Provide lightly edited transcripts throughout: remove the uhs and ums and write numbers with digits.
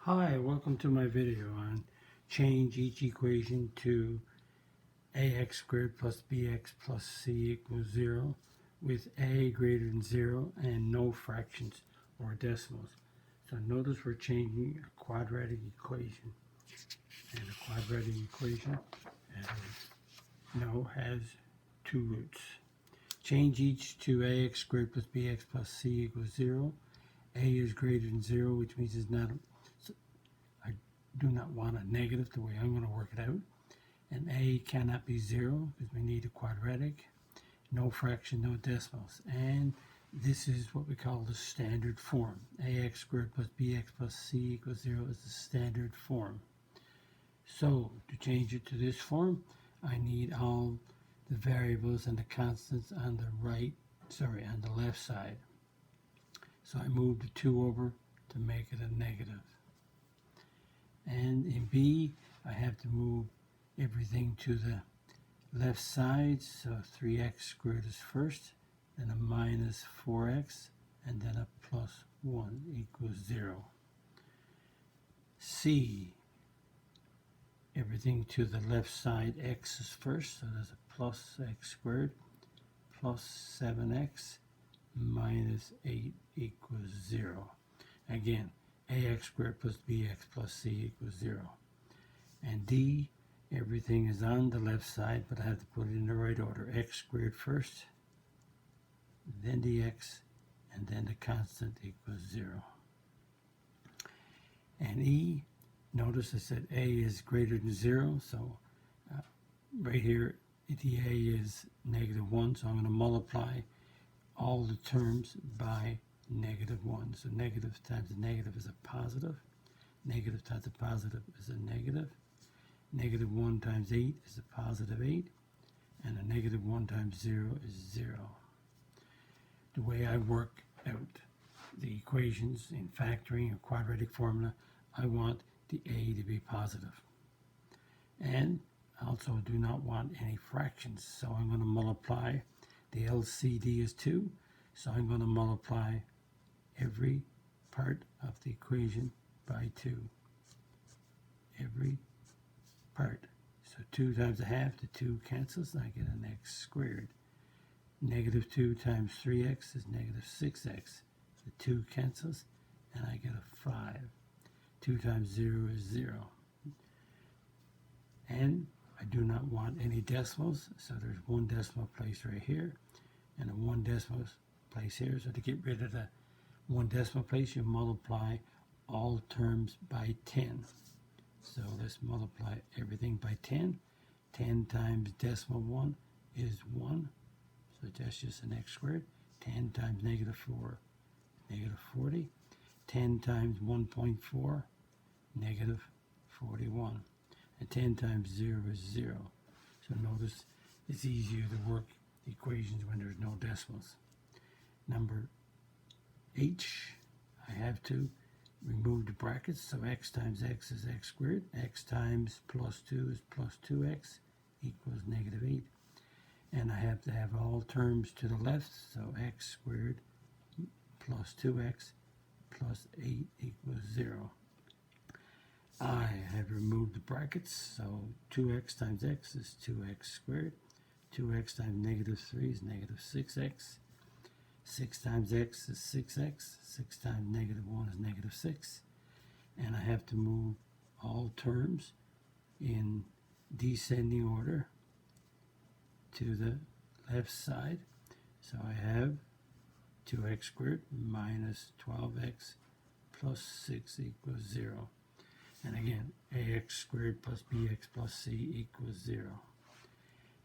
Hi, welcome to my video on change each equation to ax squared plus bx plus c equals 0 with a greater than 0 and no fractions or decimals. So notice we're changing a quadratic equation, and a quadratic equation, as we know, has two roots. Change each to ax squared plus bx plus c equals 0. A is greater than 0, which means it's not. I do not want a negative the way I'm going to work it out. And a cannot be 0 because we need a quadratic. No fraction, no decimals. And this is what we call the standard form. Ax squared plus bx plus c equals 0 is the standard form. So to change it to this form, I need all the variables and the constants on the left side. So I move the 2 over to make it a negative. And in B, I have to move everything to the left side. So 3x squared is first, then a minus 4x, and then a plus 1 equals 0. C, everything to the left side, x is first, so there's a plus x squared plus 7x minus 8 equals 0. Again, ax squared plus bx plus c equals 0. And D, everything is on the left side, but I have to put it in the right order. X squared first, then the x, and then the constant equals 0. And E, notice I said A is greater than 0, so right here the A is negative 1, so I'm going to multiply all the terms by negative 1. So negative times a negative is a positive. Negative times a positive is a negative. Negative 1 times 8 is a positive 8. And a negative 1 times 0 is 0. The way I work out the equations in factoring a quadratic formula, I want the A to be positive. And also do not want any fractions, so I'm going to multiply. The LCD is 2, so I'm going to multiply every part of the equation by 2. Every part. So 2 times a half, the 2 cancels, and I get an x squared. Negative 2 times 3x is negative 6x. The 2 cancels, and I get a 5. 2 times 0 is 0. And I do not want any decimals, so there's one decimal place right here, and a 1 decimal place here. So to get rid of the 1 decimal place, you multiply all terms by 10. So let's multiply everything by 10. 10 times decimal 1 is 1. So that's just an x squared. 10 times negative 4, negative 40. 10 times 1.4, negative 41. And 10 times 0 is 0. So notice it's easier to work equations when there's no decimals. Number H, I have to remove the brackets, so x times x is x squared. X times plus 2 is plus 2x equals negative 8. And I have to have all terms to the left, so x squared plus 2x plus 8 equals 0. I have removed the brackets, so 2x times x is 2x squared. 2x times negative 3 is negative 6x. 6 times x is 6x. 6 times negative 1 is negative 6. And I have to move all terms in descending order to the left side. So I have 2x squared minus 12x plus 6 equals 0. And again, ax squared plus bx plus c equals 0.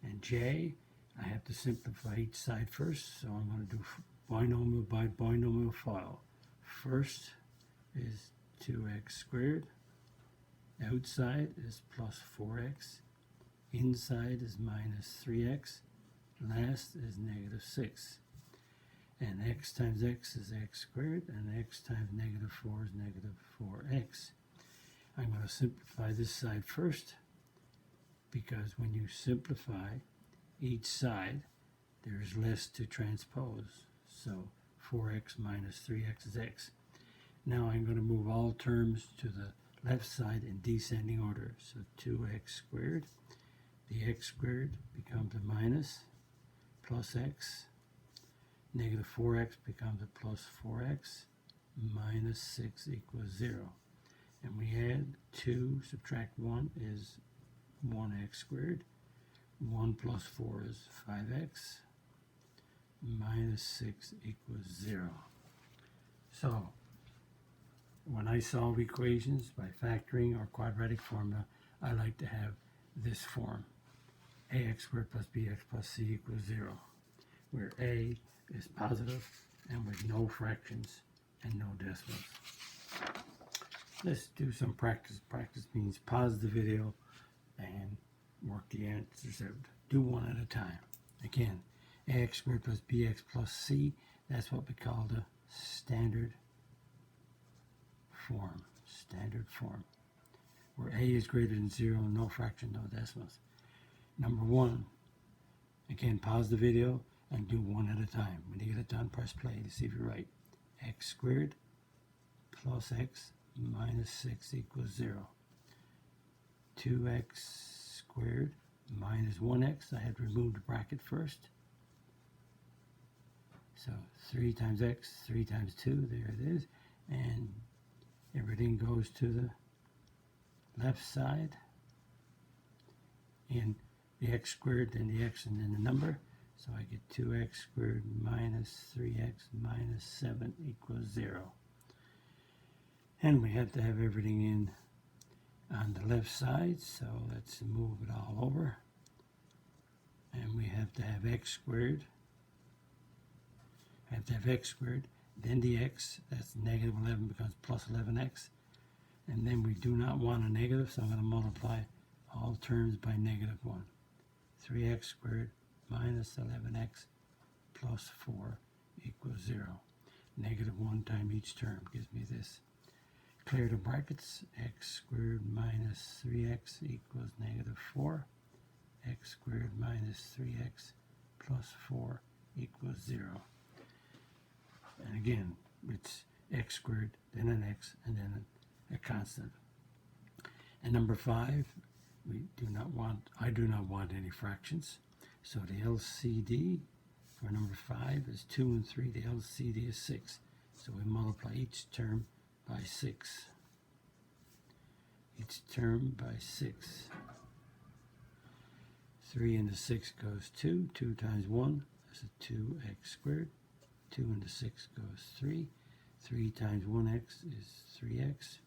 And J, I have to simplify each side first, so I'm going to do binomial by binomial file. First is 2x squared. Outside is plus 4x. Inside is minus 3x. Last is negative 6. And x times x is x squared, and x times negative 4 is negative 4x. I'm going to simplify this side first, because when you simplify each side, there's less to transpose. So 4x minus 3x is x. Now I'm going to move all terms to the left side in descending order. So 2x squared, the x squared becomes a minus, plus x, negative 4x becomes a plus 4x, minus 6 equals 0. And we add 2, subtract 1 is 1x squared, 1 plus 4 is 5x, minus 6 equals 0. So, when I solve equations by factoring or quadratic formula, I like to have this form. Ax squared plus bx plus c equals 0, where a is positive and with no fractions and no decimals. Let's do some practice. Practice means pause the video and work the answers out. Do one at a time. Again, ax squared plus bx plus c, that's what we call the standard form. Standard form. Where a is greater than 0, no fraction, no decimals. Number 1, again, pause the video and do one at a time. When you get it done, press play to see if you're right. X squared plus x minus 6 equals 0. 2x squared minus 1x. I had to remove the bracket first. So 3 times x, 3 times 2, there it is. And everything goes to the left side. And the x squared, then the x, and then the number. So I get 2x squared minus 3x minus 7 equals 0. And we have to have everything in on the left side, so let's move it all over. And we have to have x squared. I have to have x squared, then the x, that's negative 11 becomes plus 11x. And then we do not want a negative, so I'm going to multiply all terms by negative 1. 3x squared minus 11x plus 4 equals 0. Negative 1 times each term gives me this. Clear the brackets. X squared minus 3x equals negative 4. X squared minus 3x plus 4 equals 0. And again, it's x squared, then an x, and then a constant. And number 5, I do not want any fractions. So the LCD for number 5 is 2 and 3. The LCD is 6. So we multiply each term by 6. Each term by 6. 3 into 6 goes 2. 2 times 1 is a 2x squared. 2 into 6 goes 3. 3 times 1x is 3x.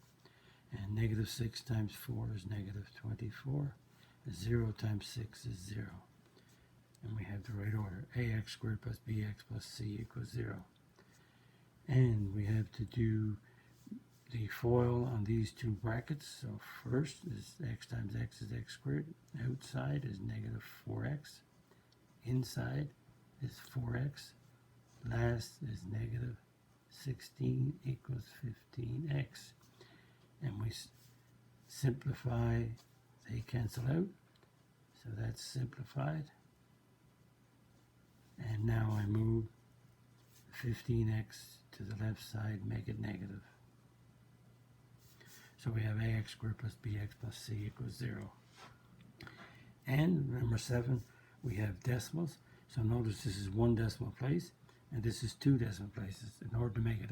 And negative 6 times 4 is negative 24. 0 times 6 is 0. And we have the right order. Ax squared plus bx plus c equals 0. And we have to do the FOIL on these two brackets. So first is x times x is x squared. Outside is negative 4x. Inside is 4x. Last is negative 16 equals 15x. And we simplify, they cancel out. So that's simplified. And now I move 15x to the left side, make it negative. So we have ax squared plus bx plus c equals 0. And number 7, we have decimals. So notice this is 1 decimal place, and this is 2 decimal places. In order to make it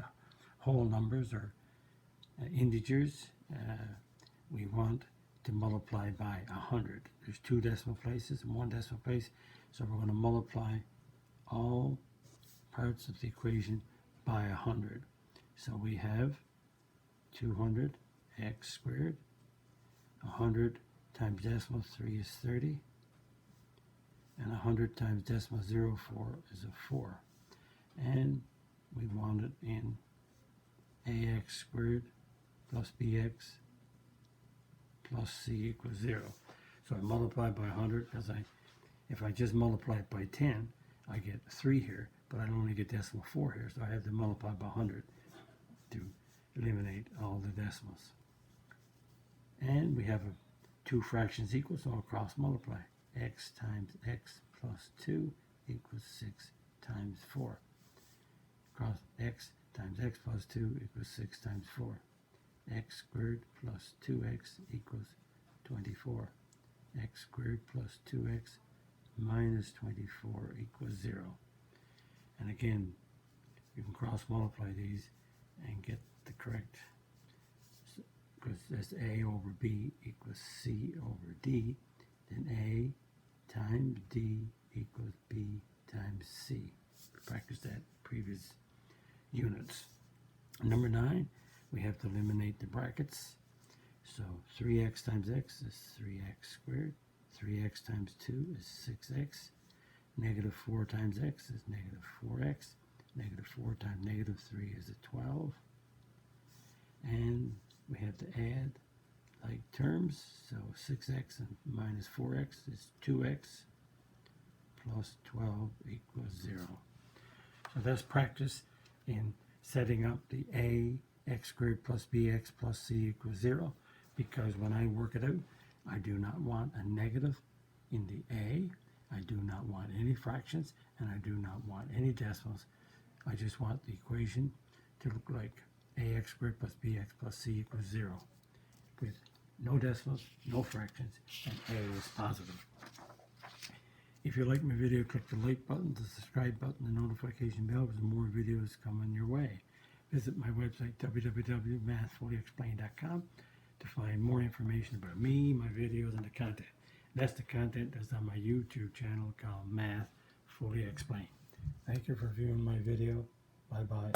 whole numbers or integers, we want to multiply by 100. There's 2 decimal places and 1 decimal place, so we're going to multiply all parts of the equation by 100. So we have 200x squared. 100 times decimal 3 is 30. And 100 times decimal 04 is a 4. And we want it in ax squared plus bx plus c equals 0. So I multiply by 100 because if I just multiply it by 10, I get 3 here, but I only get decimal 4 here, so I have to multiply by 100 to eliminate all the decimals. And we have 2 fractions equal, so I'll cross multiply. X times x plus 2 equals 6 times 4. Cross x times x plus 2 equals 6 times 4. X squared plus 2x equals 24. X squared plus 2x minus 24 equals 0. And again, you can cross multiply these and get the correct, because that's a over b equals c over d, then a times d equals b times c. We practiced that previous units. Number 9, we have to eliminate the brackets. So 3x times x is 3x squared. 3x times 2 is 6x. Negative 4 times x is negative 4x. Negative 4 times negative 3 is a 12. And we have to add like terms. So 6x and minus 4x is 2x plus 12 equals 0. So that's practice in setting up the a x squared plus bx plus c equals 0, because when I work it out, I do not want a negative in the a, I do not want any fractions, and I do not want any decimals. I just want the equation to look like ax squared plus bx plus c equals 0, with no decimals, no fractions, and a is positive. If you like my video, click the like button, the subscribe button, the notification bell, because more videos coming your way. Visit my website, www.mathfullyexplained.com, to find more information about me, my videos, and the content. That's the content that's on my YouTube channel called Math Fully Explained. Thank you for viewing my video. Bye-bye.